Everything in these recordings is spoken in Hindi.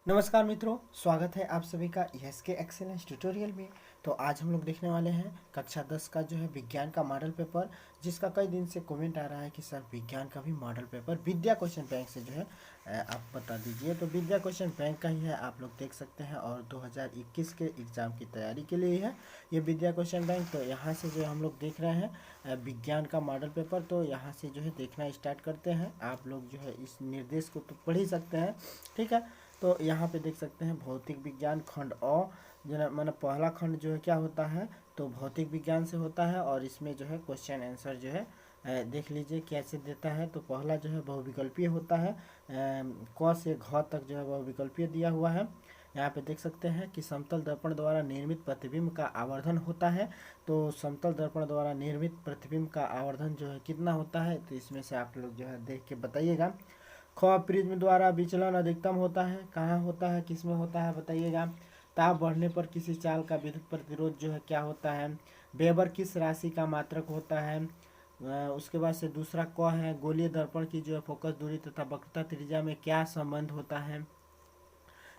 नमस्कार मित्रों, स्वागत है आप सभी का यस के एक्सेलेंस ट्यूटोरियल में। तो आज हम लोग देखने वाले हैं कक्षा 10 का जो है विज्ञान का मॉडल पेपर, जिसका कई दिन से कमेंट आ रहा है कि सर विज्ञान का भी मॉडल पेपर विद्या क्वेश्चन बैंक से जो है आप बता दीजिए। तो विद्या क्वेश्चन बैंक का ही है, आप लोग देख सकते हैं, और 2021 के एग्ज़ाम की तैयारी के लिए है ये विद्या क्वेश्चन बैंक। तो यहाँ से जो हम लोग देख रहे हैं विज्ञान का मॉडल पेपर, तो यहाँ से जो है देखना स्टार्ट करते हैं। आप लोग जो है इस निर्देश को तो पढ़ ही सकते हैं, ठीक है। तो यहाँ पे देख सकते हैं भौतिक विज्ञान खंड अ, जो है मतलब पहला खंड जो है क्या होता है, तो भौतिक विज्ञान से होता है। और इसमें जो है क्वेश्चन आंसर जो है देख लीजिए कैसे देता है। तो पहला जो है बहुविकल्पीय होता है, क से घ तक जो है बहुविकल्पीय दिया हुआ है। यहाँ पे देख सकते हैं कि समतल दर्पण द्वारा निर्मित प्रतिबिंब का आवर्धन होता है। तो समतल दर्पण द्वारा निर्मित प्रतिबिंब का आवर्धन जो है कितना होता है, तो इसमें से आप लोग जो है देख के बताइएगा। ख प्रिज्म द्वारा विचलन अधिकतम होता है, कहाँ होता है, किस में होता है बताइएगा। ताप बढ़ने पर किसी चाल का विद्युत प्रतिरोध जो है क्या होता है। वेबर किस राशि का मात्रक होता है। उसके बाद से दूसरा क है, गोलीय दर्पण की जो है फोकस दूरी तथा वक्रता त्रिज्या में क्या संबंध होता है।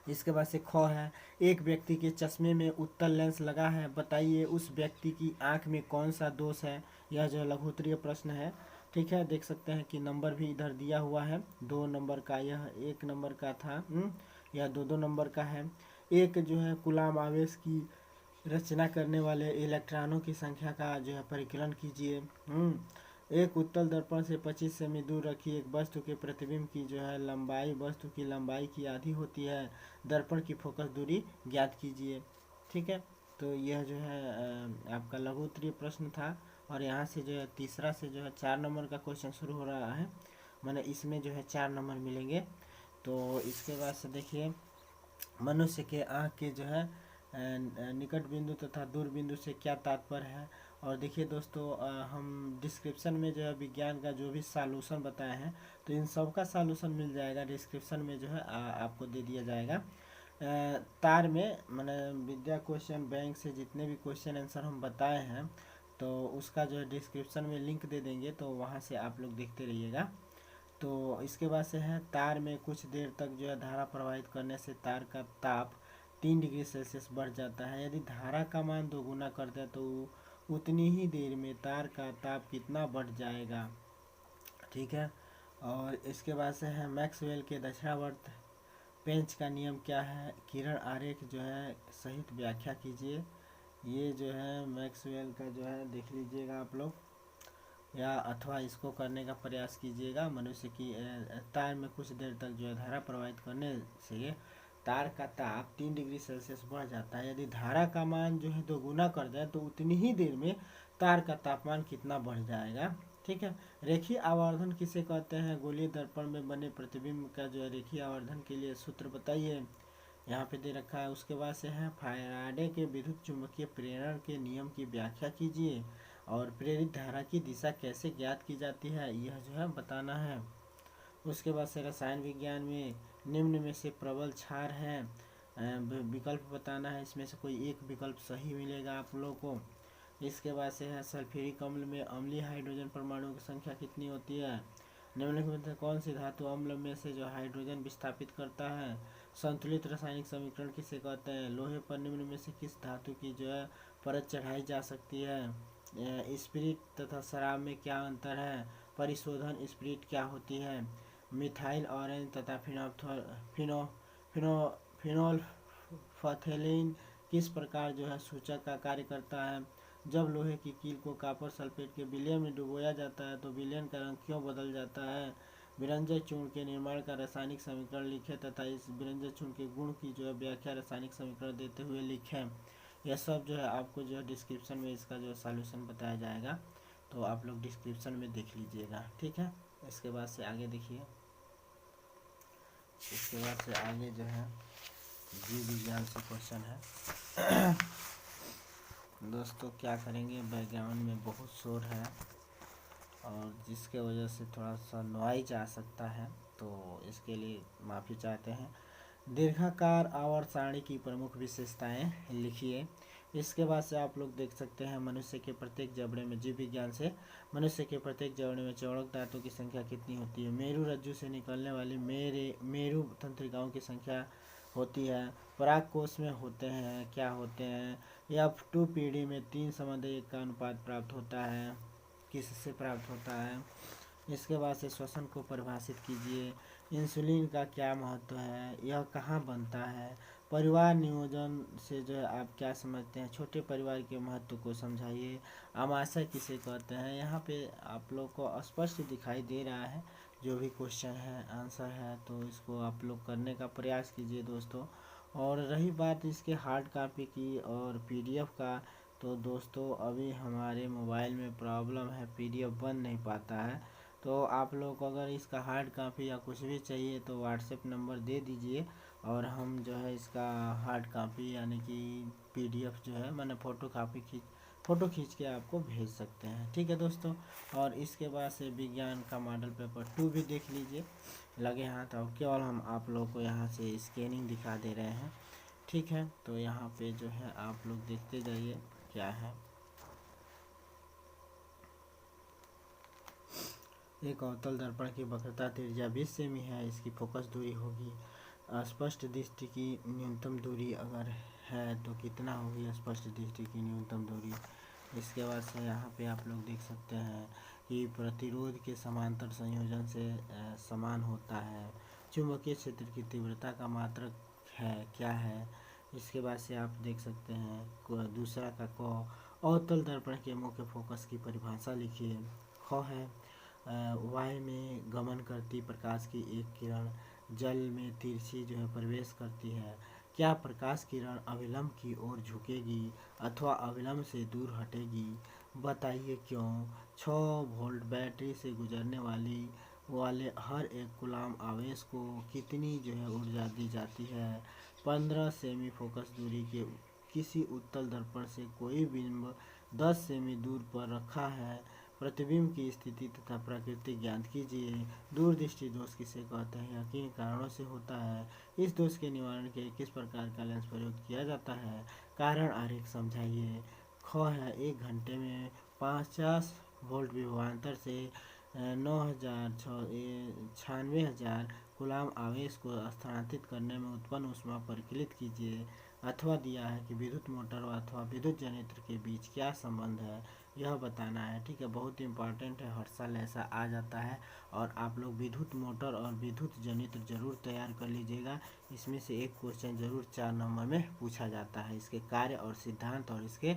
इसके बाद से ख है, एक व्यक्ति के चश्मे में उत्तल लेंस लगा है, बताइए उस व्यक्ति की आंख में कौन सा दोष है। यह जो है लघुत्तरीय प्रश्न है, ठीक है। देख सकते हैं कि नंबर भी इधर दिया हुआ है, 2 नंबर का, यह 1 नंबर का था, यह 2-2 नंबर का है। एक जो है कूलाम आवेश की रचना करने वाले इलेक्ट्रॉनों की संख्या का जो है परिकलन कीजिए। एक उत्तल दर्पण से 25 सेमी दूर रखी एक वस्तु के प्रतिबिंब की जो है लंबाई वस्तु की लंबाई की आधी होती है। दर्पण की फोकस दूरी ज्ञात कीजिए, ठीक है। तो यह जो है आपका लघु उत्तरीय प्रश्न था। और यहाँ से जो है तीसरा से जो है 4 नंबर का क्वेश्चन शुरू हो रहा है, मैंने इसमें जो है 4 नंबर मिलेंगे। तो इसके बाद से देखिए, मनुष्य के आँख के जो है निकट बिंदु तथा दूर बिंदु से क्या तात्पर्य है। और देखिए दोस्तों, हम डिस्क्रिप्शन में जो है विज्ञान का जो भी सॉल्यूशन बताए हैं, तो इन सब का सॉल्यूशन मिल जाएगा डिस्क्रिप्शन में, जो है आपको दे दिया जाएगा। तार में मैंने विद्या क्वेश्चन बैंक से जितने भी क्वेश्चन आंसर हम बताए हैं, तो उसका जो है डिस्क्रिप्शन में लिंक दे देंगे, तो वहाँ से आप लोग देखते रहिएगा। तो इसके बाद से है, तार में कुछ देर तक जो है धारा प्रवाहित करने से तार का ताप 3 डिग्री सेल्सियस बढ़ जाता है। यदि धारा का मान 2 गुना कर दे तो उतनी ही देर में तार का ताप कितना बढ़ जाएगा, ठीक है। और इसके बाद से है, मैक्सवेल के दक्षिणावर्त पेंच का नियम क्या है, किरण आरेख जो है सहित व्याख्या कीजिए। ये जो है मैक्सवेल का जो है देख लीजिएगा आप लोग, या अथवा इसको करने का प्रयास कीजिएगा। मनुष्य की तार में कुछ देर तक जो है धारा प्रवाहित करने से तार का ताप 3 डिग्री सेल्सियस बढ़ जाता है। यदि धारा का मान जो है 2 गुना कर दें तो उतनी ही देर में तार का तापमान कितना बढ़ जाएगा, ठीक है। रेखीय आवर्धन किसे कहते हैं, गोलीय दर्पण में बने प्रतिबिंब का जो है रेखीय आवर्धन के लिए सूत्र बताइए, यहाँ पे दे रखा है। उसके बाद से है, फैराडे के विद्युत चुम्बकीय प्रेरण के नियम की व्याख्या कीजिए। और प्रेरित धारा की दिशा कैसे ज्ञात की जाती है, यह जो है बताना है। उसके बाद से रसायन विज्ञान में निम्न में से प्रबल क्षार है, विकल्प बताना है। इसमें से कोई एक विकल्प सही मिलेगा आप लोगों को। इसके बाद से है, सल्फ्यूरिक अम्ल में अम्लीय हाइड्रोजन परमाणुओं की संख्या कितनी होती है। निम्नलिखित में कौन सी धातु अम्ल में से जो हाइड्रोजन विस्थापित करता है। संतुलित रासायनिक समीकरण किसे कहते हैं। लोहे पर निम्न में से किस धातु की जो है परत चढ़ाई जा सकती है। स्पिरिट तथा शराब में क्या अंतर है। परिशोधन स्पिरिट क्या होती है। मिथाइल ऑरेंज तथा फिनो फिनो फिनोल्फथेलिन किस प्रकार जो है सूचक का कार्य करता है। जब लोहे की कील को कॉपर सल्फेट के विलयन में डुबोया जाता है तो विलयन का रंग क्यों बदल जाता है। विरंजय चूर्ण के निर्माण का रासायनिक समीकरण लिखें तथा इस विरंजय चूर्ण के गुण की जो है व्याख्या रासायनिक समीकरण देते हुए लिखें। यह सब जो है आपको जो है डिस्क्रिप्शन में इसका जो सॉल्यूशन बताया जाएगा, तो आप लोग डिस्क्रिप्शन में देख लीजिएगा, ठीक है। इसके बाद से आगे देखिए, इसके बाद से आगे जो है जीव विज्ञान से क्वेश्चन है। दोस्तों क्या करेंगे, बैकग्राउंड में बहुत शोर है और जिसके वजह से थोड़ा सा नॉइज आ सकता है, तो इसके लिए माफ़ी चाहते हैं। दीर्घाकार आवर्त सारणी की प्रमुख विशेषताएं लिखिए। इसके बाद से आप लोग देख सकते हैं, मनुष्य के प्रत्येक जबड़े में, जीव विज्ञान से, मनुष्य के प्रत्येक जबड़े में चौड़क दांतों की संख्या कितनी होती है। मेरु रज्जु से निकलने वाली मेरु तंत्रिकाओं की संख्या होती है। पराग कोष में होते हैं, क्या होते हैं? F2 पीढ़ी में 3:1 का अनुपात प्राप्त होता है। किससे प्राप्त होता है? इसके बाद से श्वसन को परिभाषित कीजिए। इंसुलिन का क्या महत्व है? यह कहाँ बनता है? परिवार नियोजन से जो है आप क्या समझते हैं? छोटे परिवार के महत्व को समझाइए। आमाशय किसे कहते हैं? यहाँ पे आप लोग को स्पष्ट दिखाई दे रहा है जो भी क्वेश्चन है, आंसर है, तो इसको आप लोग करने का प्रयास कीजिए दोस्तों। और रही बात इसके हार्ड कॉपी की और पीडीएफ का, तो दोस्तों अभी हमारे मोबाइल में प्रॉब्लम है, पीडीएफ बन नहीं पाता है। तो आप लोग को अगर इसका हार्ड कॉपी या कुछ भी चाहिए तो व्हाट्सएप नंबर दे दीजिए और हम जो है इसका हार्ड कॉपी यानी कि पीडीएफ जो है मैंने फ़ोटो खींच के आपको भेज सकते हैं। ठीक है दोस्तों। और इसके बाद से विज्ञान का मॉडल पेपर 2 भी देख लीजिए लगे हाथ। और केवल हम आप लोग को यहाँ से स्कैनिंग दिखा दे रहे हैं। ठीक है, तो यहाँ पे जो है आप लोग देखते जाइए क्या है। एक अवतल दर्पण की वक्रता त्रिज्या 20 सेमी है। इसकी फोकस दूरी होगी, स्पष्ट दृष्टि की न्यूनतम दूरी अगर है तो कितना होगी स्पष्ट दृष्टि की न्यूनतम दूरी। इसके बाद से यहाँ पे आप लोग देख सकते हैं कि प्रतिरोध के समांतर संयोजन से समान होता है। चुंबकीय क्षेत्र की तीव्रता का मात्रक है क्या है? इसके बाद से आप देख सकते हैं दूसरा का क, अवतल दर्पण के मुख्य फोकस की परिभाषा लिखिए। ख है वायु में गमन करती प्रकाश की एक किरण जल में तिरछी जो है प्रवेश करती है। क्या प्रकाश किरण अविलंब की ओर झुकेगी अथवा अविलंब से दूर हटेगी? बताइए क्यों? 6 वोल्ट बैटरी से गुजरने वाले हर एक कूलाम आवेश को कितनी जो है ऊर्जा दी जाती है? 15 सेमी फोकस दूरी के किसी उत्तल दर्पण से कोई बिंब 10 सेमी दूर पर रखा है। प्रतिबिंब की स्थिति तथा प्रकृति ज्ञात कीजिए। दूरदृष्टि दोष किसे कहते हैं? यह किन कारणों से होता है? इस दोष के निवारण के लिए किस प्रकार का लेंस प्रयोग किया जाता है? कारण आरेख समझाइए। ख है 1 घंटे में 50 वोल्ट विभवांतर से 96,000 कूलाम आवेश को स्थानांतरित करने में उत्पन्न ऊष्मा परिकलित कीजिए। अथवा दिया है कि विद्युत मोटर अथवा विद्युत जनरेटर के बीच क्या संबंध है, यह बताना है। ठीक है, बहुत इंपॉर्टेंट है, हर साल ऐसा आ जाता है। और आप लोग विद्युत मोटर और विद्युत जनरेटर जरूर तैयार कर लीजिएगा। इसमें से एक क्वेश्चन जरूर 4 नंबर में पूछा जाता है। इसके कार्य और सिद्धांत और इसके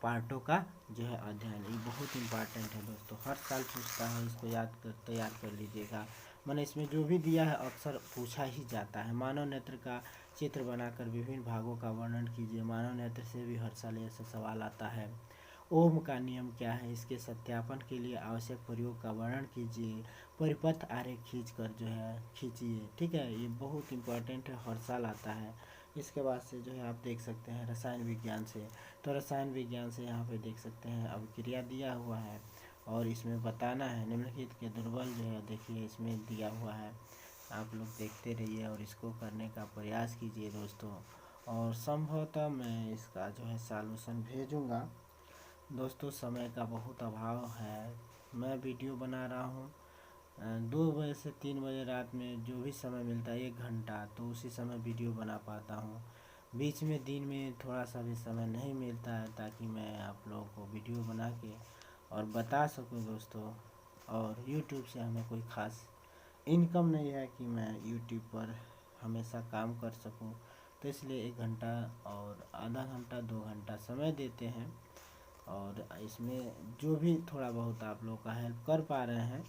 पार्टों का जो है अध्ययन, ये बहुत इंपॉर्टेंट है दोस्तों, हर साल पूछता है। इसको याद कर तैयार कर लीजिएगा। मैंने इसमें जो भी दिया है अक्सर पूछा ही जाता है। मानव नेत्र का चित्र बनाकर विभिन्न भागों का वर्णन कीजिए। मानव नेत्र से भी हर साल ऐसा सवाल आता है। ओम का नियम क्या है? इसके सत्यापन के लिए आवश्यक प्रयोग का वर्णन कीजिए। परिपथ आरेख खींच कर जो है खींचिए। ठीक है, ये बहुत इंपॉर्टेंट है, हर साल आता है। इसके बाद से जो है आप देख सकते हैं रसायन विज्ञान से, तो रसायन विज्ञान से यहाँ पे देख सकते हैं अभिक्रिया दिया हुआ है और इसमें बताना है निम्नलिखित के दुर्बल जो है देखिए इसमें दिया हुआ है। आप लोग देखते रहिए और इसको करने का प्रयास कीजिए दोस्तों। और संभवतः मैं इसका जो है सॉल्यूशन भेजूँगा दोस्तों। समय का बहुत अभाव है, मैं वीडियो बना रहा हूँ 2 बजे से 3 बजे रात में, जो भी समय मिलता है 1 घंटा, तो उसी समय वीडियो बना पाता हूँ। बीच में दिन में थोड़ा सा भी समय नहीं मिलता है ताकि मैं आप लोगों को वीडियो बना के और बता सकूँ दोस्तों। और YouTube से हमें कोई ख़ास इनकम नहीं है कि मैं YouTube पर हमेशा काम कर सकूं, तो इसलिए 1 घंटा और आधा घंटा 2 घंटा समय देते हैं। और इसमें जो भी थोड़ा बहुत आप लोग का हेल्प कर पा रहे हैं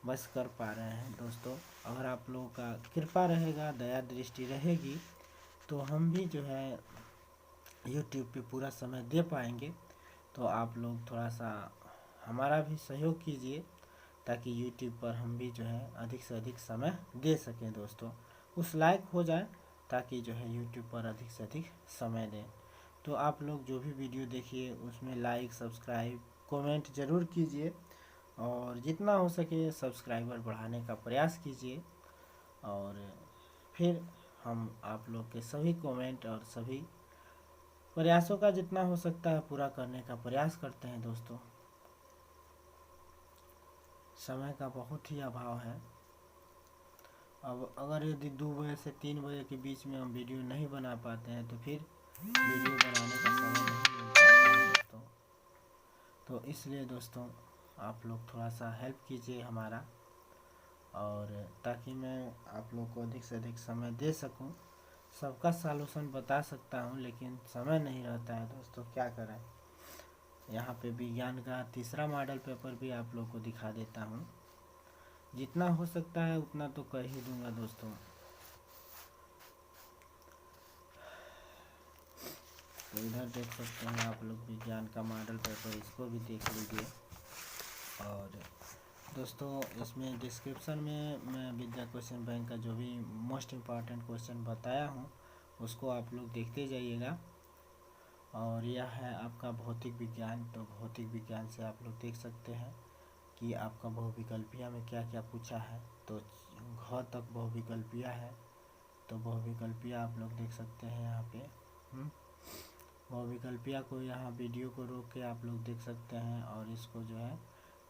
बस कर पा रहे हैं दोस्तों। अगर आप लोगों का कृपा रहेगा, दया दृष्टि रहेगी, तो हम भी जो है YouTube पे पूरा समय दे पाएंगे। तो आप लोग थोड़ा सा हमारा भी सहयोग कीजिए ताकि YouTube पर हम भी जो है अधिक से अधिक समय दे सकें दोस्तों, उस लायक हो जाए ताकि जो है YouTube पर अधिक से अधिक समय दें। तो आप लोग जो भी वीडियो देखिए उसमें लाइक, सब्सक्राइब, कमेंट ज़रूर कीजिए और जितना हो सके सब्सक्राइबर बढ़ाने का प्रयास कीजिए। और फिर हम आप लोग के सभी कमेंट और सभी प्रयासों का जितना हो सकता है पूरा करने का प्रयास करते हैं दोस्तों। समय का बहुत ही अभाव है अब अगर यदि 2 बजे से 3 बजे के बीच में हम वीडियो नहीं बना पाते हैं तो फिर वीडियो बनाने का समय नहीं मिल पाता है दोस्तों। तो इसलिए दोस्तों आप लोग थोड़ा सा हेल्प कीजिए हमारा, और ताकि मैं आप लोग को अधिक से अधिक समय दे सकूं। सबका सॉल्यूशन बता सकता हूं लेकिन समय नहीं रहता है दोस्तों, क्या करें। यहाँ पे विज्ञान का तीसरा मॉडल पेपर भी आप लोग को दिखा देता हूँ। जितना हो सकता है उतना तो कर ही दूंगा दोस्तों। तो इधर देख सकते हैं आप लोग विज्ञान का मॉडल पेपर, इसको भी देख लीजिए। और दोस्तों इसमें डिस्क्रिप्शन में मैं विद्या क्वेश्चन बैंक का जो भी मोस्ट इम्पॉर्टेंट क्वेश्चन बताया हूँ उसको आप लोग देखते जाइएगा। और यह है आपका भौतिक विज्ञान। तो भौतिक विज्ञान से आप लोग देख सकते हैं कि आपका बहुविकल्पियाँ में क्या क्या पूछा है। तो घ तक बहुविकल्पियाँ है, तो बहुविकल्पियाँ आप लोग देख सकते हैं यहाँ पे। बहुविकल्पियाँ को यहाँ वीडियो को रोक के आप लोग देख सकते हैं और इसको जो है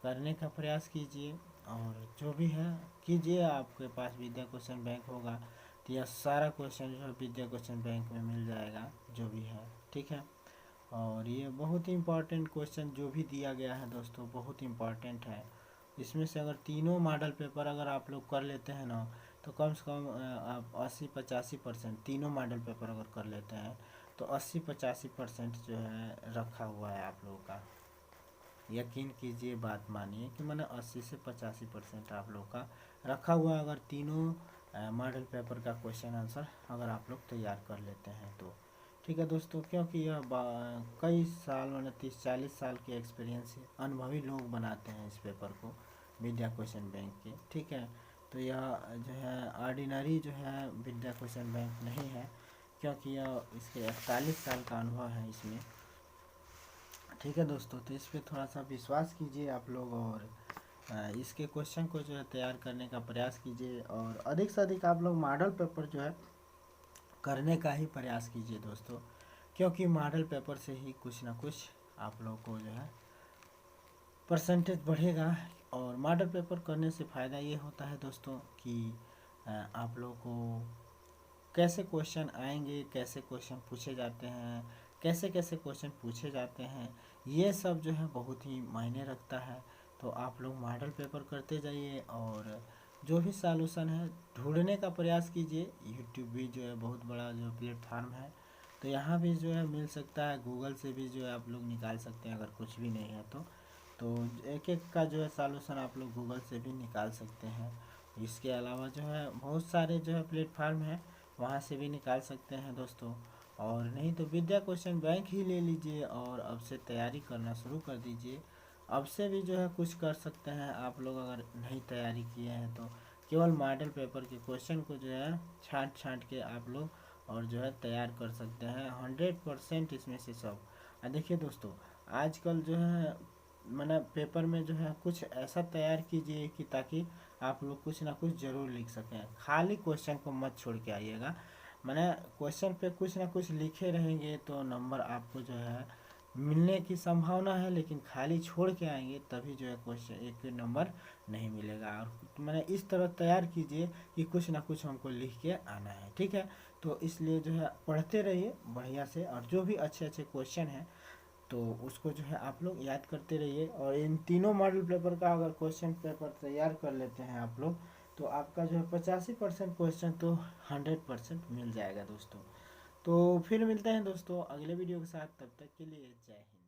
करने का प्रयास कीजिए। और जो भी है कीजिए, आपके पास विद्या क्वेश्चन बैंक होगा तो यह सारा क्वेश्चन जो है विद्या क्वेश्चन बैंक में मिल जाएगा जो भी है, ठीक है। और ये बहुत ही इम्पॉर्टेंट क्वेश्चन जो भी दिया गया है दोस्तों, बहुत इम्पॉर्टेंट है। इसमें से अगर तीनों मॉडल पेपर अगर आप लोग कर लेते हैं ना तो कम से कम आप 80-85% तीनों मॉडल पेपर अगर कर लेते हैं तो 80-85% जो है रखा हुआ है आप लोगों का। यकीन कीजिए, बात मानिए कि मैंने 80 से 85% आप लोग का रखा हुआ है अगर तीनों मॉडल पेपर का क्वेश्चन आंसर अगर आप लोग तैयार कर लेते हैं तो, ठीक है दोस्तों। क्योंकि यह कई साल मैंने 30-40 साल के एक्सपीरियंस है, अनुभवी लोग बनाते हैं इस पेपर को विद्या क्वेश्चन बैंक के, ठीक है। तो यह जो है ऑर्डिनरी जो है विद्या क्वेश्चन बैंक नहीं है, क्योंकि यह इसके 41 साल का अनुभव है इसमें, ठीक है दोस्तों। तो इस पर थोड़ा सा विश्वास कीजिए आप लोग और इसके क्वेश्चन को जो है तैयार करने का प्रयास कीजिए। और अधिक से अधिक आप लोग मॉडल पेपर जो है करने का ही प्रयास कीजिए दोस्तों, क्योंकि मॉडल पेपर से ही कुछ ना कुछ आप लोग को जो है परसेंटेज बढ़ेगा। और मॉडल पेपर करने से फ़ायदा ये होता है दोस्तों कि आप लोग को कैसे क्वेश्चन आएंगे, कैसे क्वेश्चन पूछे जाते हैं, कैसे कैसे क्वेश्चन पूछे जाते हैं, ये सब जो है बहुत ही मायने रखता है। तो आप लोग मॉडल पेपर करते जाइए और जो भी सॉल्यूशन है ढूंढने का प्रयास कीजिए। यूट्यूब भी जो है बहुत बड़ा जो प्लेटफार्म है, तो यहाँ भी जो है मिल सकता है। गूगल से भी जो है आप लोग निकाल सकते हैं अगर कुछ भी नहीं है तो एक एक का जो है सॉल्यूशन आप लोग गूगल से भी निकाल सकते हैं। इसके अलावा जो है बहुत सारे जो है प्लेटफार्म है, वहाँ से भी निकाल सकते हैं दोस्तों। और नहीं तो विद्या क्वेश्चन बैंक ही ले लीजिए और अब से तैयारी करना शुरू कर दीजिए। अब से भी जो है कुछ कर सकते हैं आप लोग, अगर नहीं तैयारी किए हैं तो केवल मॉडल पेपर के क्वेश्चन को जो है छांट छांट के आप लोग और जो है तैयार कर सकते हैं 100% इसमें से सब। देखिए दोस्तों, आजकल जो है मैंने पेपर में जो है कुछ ऐसा तैयार कीजिए कि ताकि आप लोग कुछ ना कुछ ज़रूर लिख सकें। खाली क्वेश्चन को मत छोड़ के आइएगा, मैंने क्वेश्चन पे कुछ ना कुछ लिखे रहेंगे तो नंबर आपको जो है मिलने की संभावना है, लेकिन खाली छोड़ के आएंगे तभी जो है क्वेश्चन एक नंबर नहीं मिलेगा। और तो मैंने इस तरह तैयार कीजिए कि कुछ ना कुछ हमको लिख के आना है, ठीक है। तो इसलिए जो है पढ़ते रहिए बढ़िया से, और जो भी अच्छे अच्छे क्वेश्चन हैं तो उसको जो है आप लोग याद करते रहिए। और इन तीनों मॉडल पेपर का अगर क्वेश्चन पेपर तैयार कर लेते हैं आप लोग तो आपका जो है 85% क्वेश्चन तो 100% मिल जाएगा दोस्तों। तो फिर मिलते हैं दोस्तों अगले वीडियो के साथ, तब तक के लिए जय हिंद।